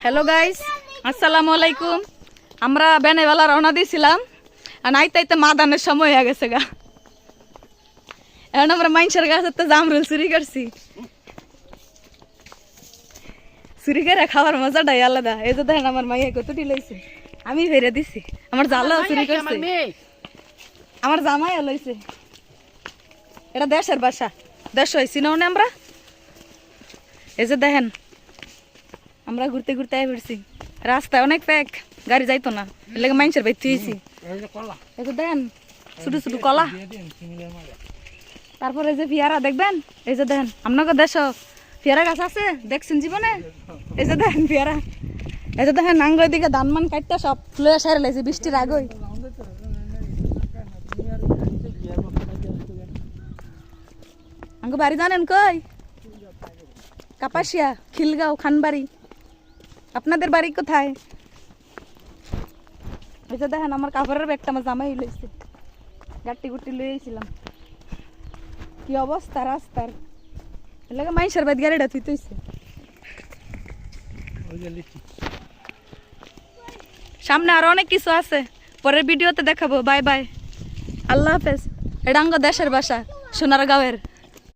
Hello guys, আসসালামু আলাইকুম। আমরা বেনেওয়ালা রওনা দিয়েছিলাম আর আইতে আইতে মাদানের সময় হয়ে গেছে গা। এখন আমরা মাইনসের গাছের তো জামরুল চুরি করছি। চুরি করে খাওয়ার মজাটাই আলাদা। এই যে দেখেন আমার মাইয়া কতটি লইছে, আমি ফেরে দিছি। আমার জালাও চুরি করছে, আমার জামাইও লইছে। এটা দেশের বাসা, দেশ হয়েছি না আমরা। এই যে দেখেন আমরা ঘুরতে ঘুরতে আই পড়ছি, রাস্তায় অনেক প্যাক, গাড়ি যাইতো না, এর লাগে মাইনসের বাইতে হয়েছি। এই যে দেখেন ছোট ছোট কলা, তারপরে এই যে পেয়ারা দেখবেন। এই যে দেখেন আপনাকে দেশ পেয়ারা গাছ আছে দেখছেন জীবনে? এই যে দেখেন পেয়ারা। এই যে দেখেন নাঙ্গল দিকে ধান মান কাটতে সব লয়ে সারে লাইছে বৃষ্টির আগই। আঙ্গ বাড়ি জানেন কই? কাপাসিয়া, খিলগাঁও, খানবাড়ি। আপনাদের বাড়ি কোথায়? এই যে দেখেন আমার কাপড়ের ব্যাগটা আমার জামাই লইছে, গাট্টি গুটি লইয়েছিলাম। কি অবস্থা রাস্তার, এর লাগে মাইনসের বাড়ি গাড়িটা থুইতেছে। সামনে আরো অনেক কিছু আছে, পরের ভিডিওতে দেখাবো। বাই বাই, আল্লাহ হাফেজ। এটা আঙ্গ দেশের বাসা, সোনারগাঁওয়ের।